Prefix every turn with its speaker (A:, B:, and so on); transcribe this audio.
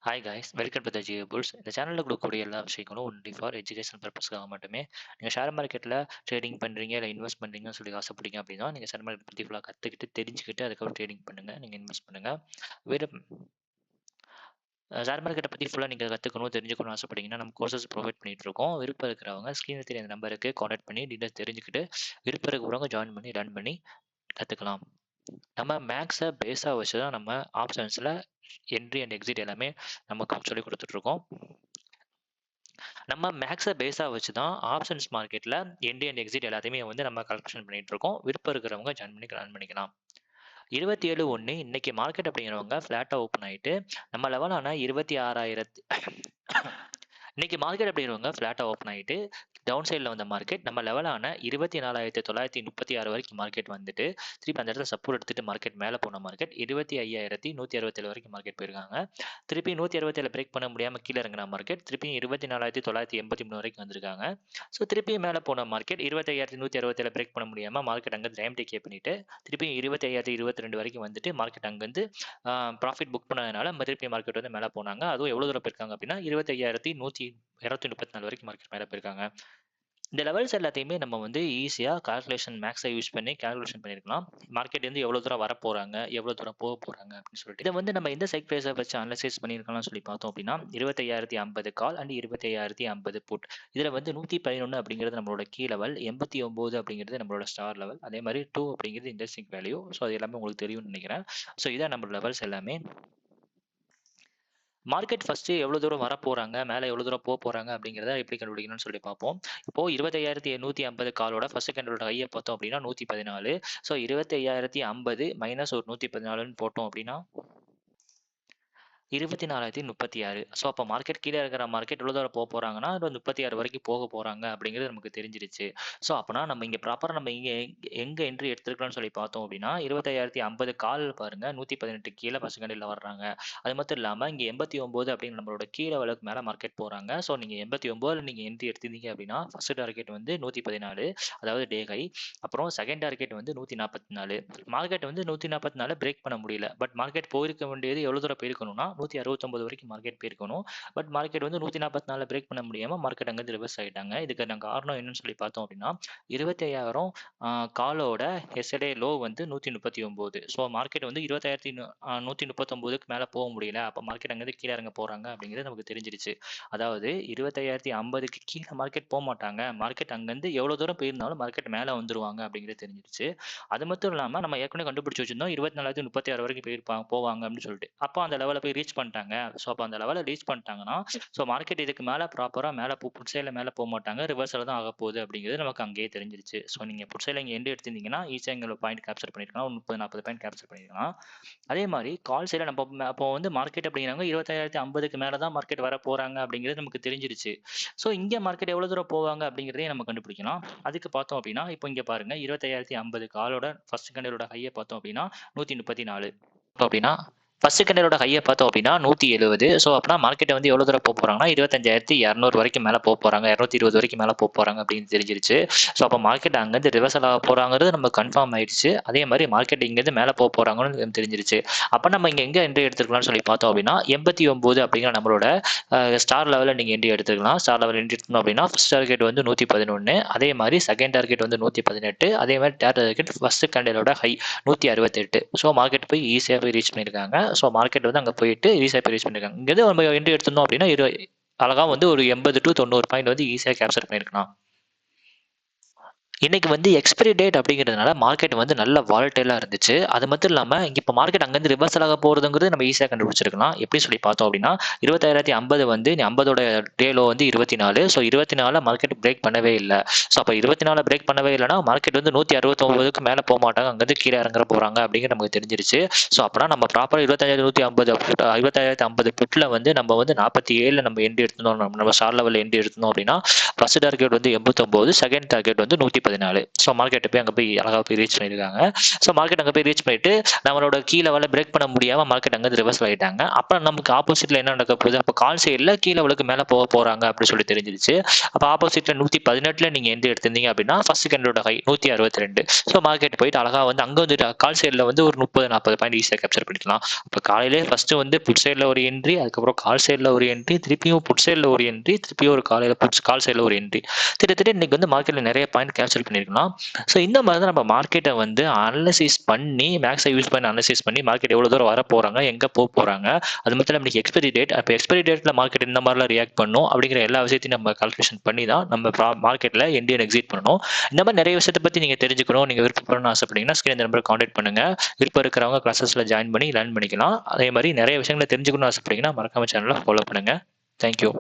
A: Hi guys, welcome to the Jio Bulls. இந்த சேனலில் கொடுக்கக்கூடிய எல்லா விஷயங்களும் ஒன்லி ஃபார் எஜுகேஷன் பர்பஸ்க்காக மட்டுமே. நீங்கள் ஷேர் மார்க்கெட்டில் ட்ரேடிங் பண்ணுறீங்க, இல்லை இன்வெஸ்ட் பண்ணுறீங்கன்னு சொல்லி ஆசைப்படுறீங்க அப்படின்னா, நீங்கள் ஷேர் மார்க்கெட் பற்றி ஃபுல்லாக கற்றுக்கிட்டு தெரிஞ்சுக்கிட்டு அதுக்கப்புறம் ட்ரேடிங் பண்ணுங்கள், நீங்கள் இன்வெஸ்ட் பண்ணுங்கள். வேறு ஷேர் மார்க்கெட்டை பற்றி ஃபுல்லாக நீங்கள் கற்றுக்கணும் தெரிஞ்சுக்கணும்னு ஆசைப்பட்டீங்கன்னா நம்ம கோர்சஸ் ப்ரொவைட் பண்ணிட்டு இருக்கோம். விருப்பம் இருக்கிறவங்க ஸ்க்ரீனில் தெரிய அந்த நம்பருக்கு கான்டாக்ட் பண்ணி டீட்டெயில்ஸ் தெரிஞ்சுக்கிட்டு விருப்பம் இருக்கிறவங்க ஜாயின் பண்ணி ரன் பண்ணி கற்றுக்கலாம். நம்ம மேக்ஸை பேஸாக வச்சு தான் நம்ம ஆப்ஷன்ஸில் என்ட்ரி அண்ட் எக்ஸிட் எல்லாமே நமக்கு சொல்லி கொடுத்துட்ருக்கோம். நம்ம மேக்ஸை பேஸாக வச்சு தான் ஆப்ஷன்ஸ் மார்க்கெட்டில் என்ட்ரி அண்ட் எக்ஸிட் எல்லாத்தையுமே வந்து நம்ம கலெக்ஷன் பண்ணிட்டு இருக்கோம். விருப்பம் இருக்கிறவங்க ஜாயின் பண்ணி ரன் பண்ணிக்கலாம். 27/1 இன்னைக்கு மார்க்கெட் அப்படிங்கிறவங்க ஃப்ளாட்டாக ஓப்பன் ஆகிட்டு நம்ம லெவலான 26,000 இன்னைக்கு மார்க்கெட் அப்படிங்கிறவங்க ஃப்ளாட்டாக ஓப்பன் ஆகிட்டு டவுன் சைடில் வந்த மார்க்கெட் நம்ம லெவலான 24,936 வரைக்கும் மார்க்கெட் வந்துட்டு திருப்பி அந்த இடத்துல சப்போர்ட் எடுத்துட்டு மார்க்கெட் மேலே போன மார்க்கெட் 25,167 வரைக்கும் மார்க்கெட் போயிருக்காங்க. திருப்பி 167 பிரேக் பண்ண முடியாமல் கீழே இறங்கின மார்க்கெட் திருப்பி 24,983 வரைக்கும் வந்திருக்காங்க. ஸோ திருப்பி மேலே போன மார்க்கெட் 25,167 பிரேக் பண்ண முடியாமல் மார்க்கெட் அங்கே டைம் டேக்கே பண்ணிட்டு திருப்பி 25,022 வரைக்கும் வந்துட்டு மார்க்கெட் அங்கேருந்து ப்ராஃபிட் புக் பண்ணதுனால திருப்பி மார்க்கெட் வந்து மேலே போனாங்க. அதுவும் எவ்வளோ தூரம் போயிருக்காங்க அப்படின்னா 25,234 வரைக்கும் மார்க்கெட் மேலே போயிருக்காங்க. இந்த லெவல்ஸ் எல்லாத்தையுமே நம்ம வந்து ஈஸியாக கால்குலேஷன் மேக்ஸை யூஸ் பண்ணி கால்குலேஷன் பண்ணியிருக்கலாம். மார்க்கெட் வந்து எவ்வளோ தூரம் வர போகிறாங்க, எவ்வளோ தூரம் போக போகிறாங்க அப்படின்னு சொல்லிட்டு இதை வந்து நம்ம எந்த செக் ப்ரைஸை வச்சு அனலைசைஸ் பண்ணியிருக்கலாம்னு சொல்லி பார்த்தோம் அப்படின்னா 25,050 கால் அண்ட் 25,050 புட். இதில் வந்து 111 அப்படிங்கிறது நம்மளோட கீ லெவல், 89 அப்படிங்கிறது நம்மளோட ஸ்டார் லெவல், அதே மாதிரி 2 அப்படிங்கிறது இன்ட்ரெஸ்டிங் வேல்யூ. ஸோ அது எல்லாமே உங்களுக்கு தெரியும்னு நினைக்கிறேன். ஸோ இதான் நம்மளோட லெவல்ஸ் எல்லாமே. மார்க்கெட் ஃபர்ஸ்ட் எவ்வளோ தூரம் வர போறாங்க, மேலே எவ்வளோ தூரம் போக போறாங்க அப்படிங்கிறத எப்படி கண்டுபிடிக்கணும்னு சொல்லி பார்ப்போம். இப்போ 25,150 காலோட ஃபர்ஸ்ட் கேண்டலோட ஹையை பார்த்தோம் அப்படின்னா 114. ஸோ 25,050 மைனஸ் ஒரு 114ன்னு போட்டோம் அப்படின்னா 24,036. ஸோ அப்போ மார்க்கெட் கீழே இருக்கிற மார்க்கெட் எவ்வளோ தூரம் போக போகிறாங்கன்னா 36 வரைக்கும் போக போகிறாங்க அப்படிங்கிறது நமக்கு தெரிஞ்சிருச்சு. ஸோ அப்போனா நம்ம இங்கே ப்ராப்பராக நம்ம இங்கே எங்கே என்ட்ரி எடுத்துருக்கலாம்னு சொல்லி பார்த்தோம் அப்படின்னா 25,050 கால் பாருங்கள் 118 கீழே ஃபர்ஸ்ட் கேண்டில் வர்றாங்க. அது மட்டும் இல்லாமல் இங்கே 89 அப்படின்னு நம்மளோட கீழே லெவலுக்கு மேலே மார்க்கெட் போகிறாங்க. ஸோ நீங்கள் 89 நீங்கள் என்ட்ரி எடுத்திருந்தீங்க அப்படின்னா ஃபர்ஸ்ட் டார்கெட் வந்து 114, அதாவது டே ஹை. அப்புறம் செகண்ட் டார்கெட் வந்து 144. மார்க்கெட் வந்து 144 பிரேக் பண்ண முடியல. பட் மார்க்கெட் போயிருக்க வேண்டியது எவ்வளோ தூரம் போயிருக்கணும்னா 169 வரைக்கும் மார்க்கெட் போயிருக்கணும். பட் மார்க்கெட் வந்து 144 பிரேக் பண்ண முடியாமல் மார்க்கெட் அங்கேருந்து ரிவர்ஸ் ஆகிட்டாங்க. இதுக்கு நாங்கள் காரணம் என்னன்னு சொல்லி பார்த்தோம் அப்படின்னா 25,000 காலோட எஸ்டர்டே லோ வந்து 139. ஸோ மார்க்கெட் வந்து 25,139க்கு மேலே போக முடியல. அப்போ மார்க்கெட் அங்கேருந்து கீழே இறங்க போகிறாங்க அப்படிங்கிறது நமக்கு தெரிஞ்சிருச்சு. அதாவது 25,050க்கு கீழே மார்க்கெட் போக மாட்டாங்க. மார்க்கெட் அங்கேருந்து எவ்வளோ தூரம் போயிருந்தாலும் மார்க்கெட் மேலே வந்துருவாங்க அப்படிங்கிறது தெரிஞ்சிருச்சு. அது மட்டும் இல்லாமல் நம்ம ஏற்கனவே கண்டுபிடிச்சி வச்சிருந்தோம் 24,036 வரைக்கும் போவாங்க அப்படின்னு சொல்லிட்டு. அப்போ அந்த லெவலில் போய் ரீச் பண்ணிட்டாங்க. ஸோ அப்போ அந்த லெவலில் ரீச் பண்ணிட்டாங்கன்னா ஸோ மார்க்கெட் இதுக்கு மேலே ப்ராப்பராக மேலே புட் சைடில் மேலே போக மாட்டாங்க, ரிவர்ஸில் தான் ஆக போகுது அப்படிங்கிறது நமக்கு அங்கேயே தெரிஞ்சிருச்சு. ஸோ நீங்கள் புட் சைடில் இங்கே எண்டு எடுத்திருந்தீங்கன்னா ஈஸியாக எங்களை பாயிண்ட் கேப்சர் பண்ணியிருக்கலாம், ஒரு 30-40 பாயிண்ட் கேப்சர் பண்ணியிருக்கலாம். அதே மாதிரி கால் சைடில் நம்ம அப்போ வந்து மார்க்கெட் அப்படிங்கிறாங்க 25,050க்கு மேலே தான் மார்க்கெட் வர போகிறாங்க அப்படிங்கிறது நமக்கு தெரிஞ்சிருச்சு. ஸோ இங்கே மார்க்கெட் எவ்வளோ தூரம் போவாங்க அப்படிங்கிறதையும் நம்ம கண்டுபிடிக்கலாம். அதுக்கு பார்த்தோம் அப்படின்னா இப்போ இங்கே பாருங்க 25,050 காலோட ஃபர்ஸ்ட் கேண்டலோட ஹையை பார்த்தோம் அப்படின்னா 134. அப்படின்னா ஃபர்ஸ்ட் கேண்டலோட ஹையை பார்த்தோம் அப்படின்னா 170. ஸோ அப்படின்னா மார்க்கெட்டை வந்து எவ்வளோ தூரம் போக போகிறாங்கன்னா 25,200 வரைக்கும் மேலே போக போகிறாங்க, 220 வரைக்கும் மேலே போக போகிறாங்க அப்படின்னு தெரிஞ்சிருச்சு. ஸோ அப்போ மார்க்கெட் அங்கேருந்து ரிவர்சல் ஆக போகிறாங்கிறது நம்ம கன்ஃபார்ம் ஆயிடுச்சு. அதே மாதிரி மார்க்கெட் இங்கேருந்து மேலே போக போகிறாங்கன்னு தெரிஞ்சிருச்சு. அப்போ நம்ம இங்கே எங்கே என்ட்ரி எடுத்துக்கலாம்னு சொல்லி பார்த்தோம் அப்படின்னா 89 அப்படிங்கிற நம்மளோட ஸ்டார் லெவலில் நீங்கள் என்ட்ரி எடுத்துக்கலாம். ஸ்டார் லெவல் என்ட்ரி எடுக்கணும் அப்படின்னா ஃபர்ஸ்ட் டார்கெட் வந்து 111, அதே மாதிரி செகண்ட் டார்கெட் வந்து 118, அதே மாதிரி தேர்ட் டார்கெட் ஃபர்ஸ்ட் கேண்டலோட ஹை 168. ஸோ மார்க்கெட் போய் ஈஸியாக போய் ரீச் பண்ணியிருக்காங்க. ஸோ மார்க்கெட் வந்து அங்கே போயிட்டு ஈஸியாக போய் ரீச் பண்ணியிருக்காங்க. இங்கேருந்து நம்ம என்ட்ரி எடுத்திருந்தோம் அப்படின்னா அழகாக வந்து ஒரு 80 to 90 பாயிண்ட் வந்து ஈஸியாக கேப்சர் பண்ணியிருக்கலாம். இன்னைக்கு வந்து எக்ஸ்பைரி டேட் அப்படிங்கிறதுனால மார்க்கெட் வந்து நல்ல வாலட்டைலாக இருந்துச்சு. அது மட்டும் இல்லாமல் இங்கே இப்போ மார்க்கெட் அங்கேருந்து ரிவர்சல் ஆக போகிறதுங்கிறது நம்ம ஈஸியாக கண்டுபிடிச்சிருக்கலாம். எப்படி சொல்லி பார்த்தோம் அப்படின்னா 25,050 வந்து 50ஓட டேலோ வந்து 24. ஸோ 24 மார்க்கெட் பிரேக் பண்ணவே இல்லை. ஸோ அப்போ 24 பிரேக் பண்ணவே இல்லைனா மார்க்கெட் வந்து 169க்கு மேலே போக மாட்டாங்க, அங்கேருந்து கீழே இறங்குற போகிறாங்க அப்படிங்கிற நமக்கு தெரிஞ்சிருச்சு. ஸோ அப்போனா நம்ம ப்ராப்பராக 25,150 புட்டில் வந்து நம்ம வந்து 47 நம்ம எண்டு எடுத்துனோம், நம்ம ஸ்டார் லெவலில் எண்டு எடுத்தோம் அப்படின்னா ஃபர்ஸ்ட் டார்கெட் வந்து 89, செகண்ட் டார்கெட் வந்து 110. 114. ஸோ மார்க்கெட் போய் அங்கே போய் அழகாக போய் ரீச் பண்ணியிருக்காங்க. ஸோ மார்க்கெட் அங்கே போய் ரீச் பண்ணிட்டு நம்மளோட கீழே லெவலில் பிரேக் பண்ண முடியாமல் மார்க்கெட் அங்கே ரிவர்ஸ் ஆகிட்டாங்க. அப்புறம் நமக்கு ஆப்போசிட்டில் என்ன நடக்க போகுது, அப்போ கால் சைடில் கீழே லெவலுக்கு மேலே போகிறாங்க அப்படின்னு சொல்லி தெரிஞ்சிருச்சு. அப்போ ஆப்போசிட்டில் 118 நீங்கள் என்ட்ரி எடுத்திருந்தீங்க அப்படின்னா ஃபர்ஸ்ட் செகண்டோட ஹை 162. ஸோ மார்க்கெட் போயிட்டு அழகாக வந்து அங்கே வந்து கால் சைடில் வந்து ஒரு 30-40 பாயிண்ட் ஈஸியாக கேப்சர் பண்ணிக்கலாம். இப்போ காலையிலே ஃபர்ஸ்ட் வந்து புட் சைடில் ஒரு என்ட்ரி, அதுக்கப்புறம் கால் சைடில் ஒரு என்ட்ரி, திருப்பியும் புட் சைடில் ஒரு என்ட்ரி, திருப்பியும் ஒரு கால் சைடில் ஒரு என்ட்ரி, திட்டத்தட்ட இன்னைக்கு வந்து மார்க்கெட்டில் நிறைய பாயிண்ட் கேப்சர் பண்ணியிருக்கலாம். ஸோ இந்த மாதிரி தான் நம்ம மார்க்கெட்டை வந்து அனலைசிஸ் பண்ணி மேக்ஸை யூஸ் பண்ணி அனலைசிஸ் பண்ணி மார்க்கெட் எவ்வளோ தூரம் வர போகிறாங்க, எங்கே போக போகிறாங்க, அது மட்டும் இல்லாமல் இன்னைக்கு எக்ஸ்பைரி டேட், அப்போ எக்ஸ்பைரி டேட்டில் மார்க்கெட் இந்த மாதிரிலாம் ரியாக்ட் பண்ணும் அப்படிங்கிற எல்லா விஷயத்தையும் நம்ம கால்குலேஷன் பண்ணி தான் நம்ம மார்க்கெட்டில் என்ட்ரி எக்ஸிட் பண்ணணும். இந்த மாதிரி நிறைய விஷயத்தை பற்றி நீங்கள் தெரிஞ்சுக்கணும், நீங்கள் விருப்பப்படணும்னு ஆசைப்பட்டீங்கன்னா ஸ்கிரீன் இந்த நம்பரை காண்டாக்ட் பண்ணுங்கள். விருப்பம் இருக்கிறவங்க கிளாஸஸில் ஜாயின் பண்ணி லேர்ன் பண்ணிக்கலாம். அதே மாதிரி நிறைய விஷயங்களை தெரிஞ்சுக்கணும்னு ஆசைப்பட்டீங்கன்னா மறக்காம சேனலை ஃபாலோ பண்ணுங்கள். தேங்க்யூ.